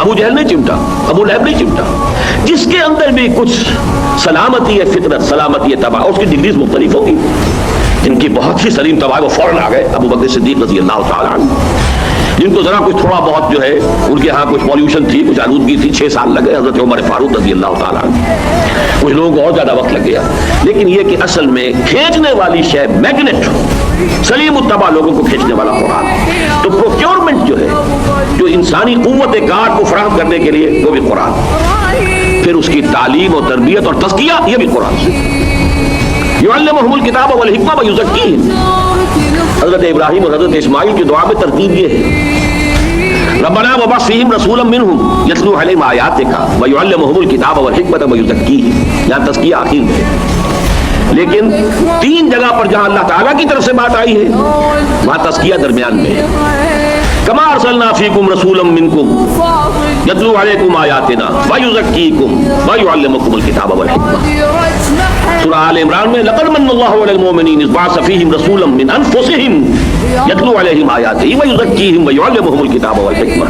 ابو جہل نہیں چمٹا، ابو لہب نہیں چمٹا، جس کے اندر بھی کچھ سلامتی ہے فطرت، سلامتی ہے طبع، اس کی ڈگریز مختلف ہوگی. جن کی بہت سی سلیم طبع وہ فوراً آ گئے، ابو بکر صدیق رضی اللہ تعالیٰ عنہ. جن کو ذرا کچھ تھوڑا بہت جو ہے ان کے ہاں کچھ پالیوشن تھی، کچھ آلودگی تھی، 6 سال لگے. حضرت عمر فاروق رضی اللہ تعالیٰ عنہ. کچھ لوگوں کو اور زیادہ وقت لگ گیا. لیکن یہ کہ اصل میں کھینچنے والی شے میگنیٹ، سلیم الطبع لوگوں کو کھینچنے والا قرآن. تو پروکیورمنٹ جو ہے، جو انسانی قوت کار کو فراہم کرنے کے لیے، وہ بھی قرآن. پھر اس کی تعلیم اور تربیت اور تزکیہ، یہ بھی قرآن سے. یعلمہم الکتاب والحکمہ ویزکیہم. حضرت ابراہیم اور حضرت اسماعیل کی دعا میں ترتیب یہ ہے، ربنا وبعث فیہم رسولا منہم یتلو علیہم آیاتک ویعلمہم الکتاب والحکمۃ ویزکیہم. یہاں تزکیہ آخر میں ہے، لیکن 3 جگہ پر جہاں اللہ تعالیٰ کی طرف سے بات آئی ہے وہاں تزکیہ درمیان میں ہے. کما ارسلنا فیکم رسولا منکم یتلو علیکم آیاتنا ویزکیکم ویعلمکم الکتاب والحکمہ. سورہ آل عمران میں لقد من اللہ علی المؤمنین اذ بعث فیہم رسولا من انفسہم یتلو علیہم آیاتہ ویزکیہم ویعلمہم الکتاب والحکمہ.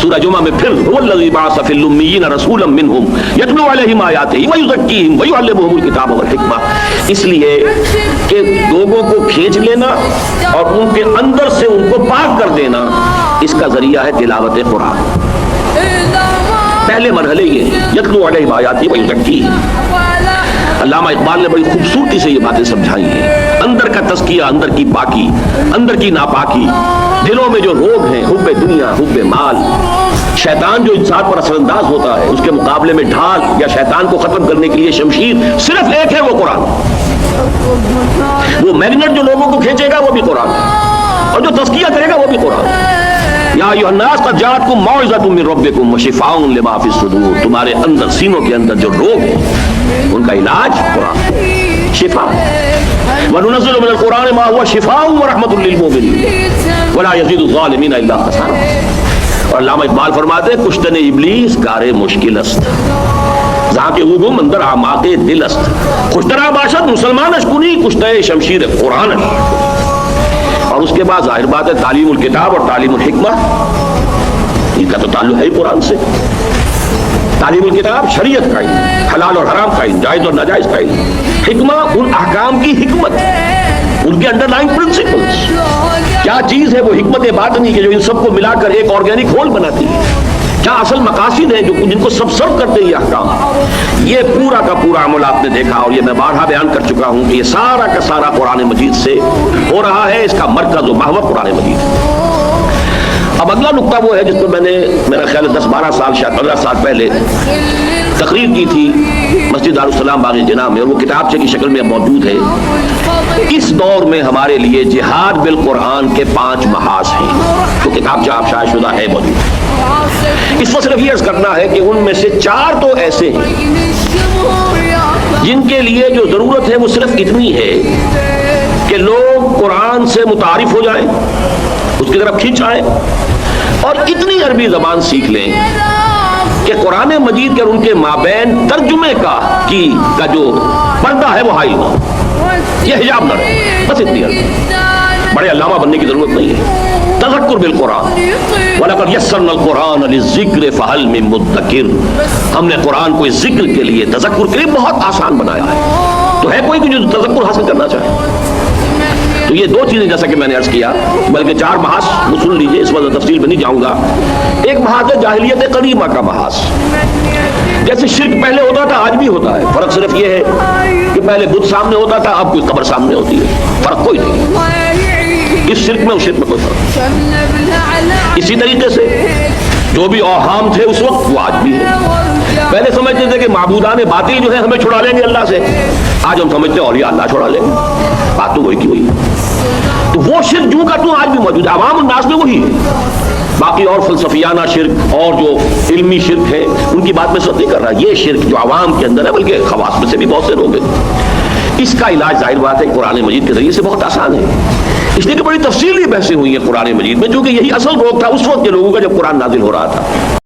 سورہ جمعہ میں پھر هو الذی بعث فی الامیین رسولا منہم یتلو علیہم آیاتہ ویزکیہم ویعلمہم الکتاب والحکمہ. اس لیے کہ لوگوں کو کھینچ لینا اور ان کے اندر سے ان کو پاک کر دینا، اس کا ذریعہ ہے تلاوت قرآن. پہلے مرحلے یہ ہے یتلو علیہم آیاتہ ویزکیہم. علامہ اقبال نے بڑی خوبصورتی سے یہ باتیں سمجھائی ہیں. اندر کا تزکیہ، اندر کی پاکی، اندر کی ناپاکی، دلوں میں جو روگ ہیں، حب دنیا، حب مال، شیطان جو انسان پر اثر انداز ہوتا ہے، اس کے مقابلے میں ڈھال یا شیطان کو ختم کرنے کے لیے شمشیر صرف ایک ہے، وہ قرآن. وہ میگنیٹ جو لوگوں کو کھینچے گا وہ بھی قرآن، اور جو تزکیہ کرے گا وہ بھی قرآن. یا ایھا الناس قد جاءتکم موعظۃ من ربکم وشفاء لما فی الصدور. تمہارے اندر، سینوں کے اندر جو روگ ہیں ان کا علاج قرآن، شفا. وَنُنَزِّلُ مِنَ الْقُرْآنِ مَا هُوَ شِفَاءٌ وَرَحْمَةٌ لِّلْمُؤْمِنِينَ وَلَا يَزِيدُ الظَّالِمِينَ إِلَّا خَسَارًا. اور علامہ اقبال فرماتے ہیں کشتن ابلیس کار مشکل است ذاک اوگم اندر اعماق دل است خوشترا باشد مسلمانش کنی کشتہ شمشیر قرآنش. اور اس کے بعد ظاہر بات ہے تعلیم الکتاب اور تعلیم الحکمہ، ان کا تو تعلق ہے قرآن سے. تعلیم الکتاب شریعت کا علم، حلال اور حرام کا علم، جائز اور ناجائز کا علم. حکمہ ان احکام کی حکمت، ان کے انڈر لائن پرنسپلز. کیا چیز ہے وہ حکمت باطنی کہ جو ان سب کو ملا کر ایک آرگینک ہول بناتی ہے؟ کیا اصل مقاصد ہیں جو جن کو سب سرو کرتے ہیں یہ احکام؟ یہ پورا کا پورا عمل آپ نے دیکھا، اور یہ میں بارہا بیان کر چکا ہوں کہ یہ سارا کا سارا قرآن مجید سے ہو رہا ہے. اس کا مرکز و محور قرآن مجید. اب اگلا نقطہ وہ ہے جس پر میں نے میرا خیال 10-12 سال شاید 15 سال پہلے تقریر کی تھی مسجد دارالسلام باغ جناح میں، اور وہ کتابچے کی شکل میں موجود ہے. اس دور میں ہمارے لیے جہاد بالقرآن کے 5 محاذ ہیں. وہ کتابچہ آپ شائع شدہ ہے موجود. اس کو صرف یہ عرض کرنا ہے کہ ان میں سے 4 تو ایسے ہیں جن کے لیے جو ضرورت ہے وہ صرف اتنی ہے کہ لوگ قرآن سے متعارف ہو جائیں، اس کی طرف کھینچ آئیں، اور اتنی عربی زبان سیکھ لیں کہ قرآن مجید کے اور ان کے مابین ترجمے کا جو پردہ ہے وہ حائل نہ ہو، یہ حجاب نہ رہے. بس اتنی عربی. بڑے علامہ بننے کی ضرورت نہیں ہے. تذکر بالقرآن وَلَقَدْ يَسَّرْنَا الْقُرْآنَ لِلذِّكْرِ فَهَلْ مِن مُدَّكِرٍ. ہم نے قرآن کو اس ذکر کے لیے، تذکر کے لیے بہت آسان بنایا ہے. تو ہے کوئی کہ جو تذکر حاصل کرنا چاہے؟ تو یہ 2 چیزیں جیسا کہ میں نے عرض کیا، بلکہ 4 محاذ سن لیجئے، اس وقت تفصیل میں نہیں جاؤں گا. ایک محاذ ہے جاہلیت قدیمہ کا محاذ. جیسے شرک پہلے ہوتا تھا آج بھی ہوتا ہے، فرق صرف یہ ہے کہ پہلے بت سامنے ہوتا تھا، اب کوئی قبر سامنے ہوتی ہے. فرق کوئی نہیں اس شرک میں، اس شرک میں کوئی فرق. اسی طریقے سے جو بھی اوہام تھے اس وقت وہ آج بھی ہے. پہلے سمجھتے تھے کہ معبودان باطل جو ہے ہمیں چھڑا لیں گے اللہ سے، آج ہم سمجھتے ہیں اولیاء اللہ چھڑا لیں گے. بات تو وہی کی وہی. تو وہ شرک جو کا تو آج بھی موجود ہے، عوام الناس میں وہی ہے. باقی اور فلسفیانہ شرک اور جو علمی شرک ہے ان کی بات میں سب نہیں کر رہا. یہ شرک جو عوام کے اندر ہے، بلکہ خواص میں سے بھی بہت سے لوگ ہیں، اس کا علاج ظاہر بات ہے قرآن مجید کے ذریعے سے بہت آسان ہے. اس لیے کہ بڑی تفصیلی بحثیں ہوئی ہیں قرآن مجید میں، جو کہ یہی اصل روگ تھا اس وقت کے لوگوں کا جب قرآن نازل ہو رہا تھا.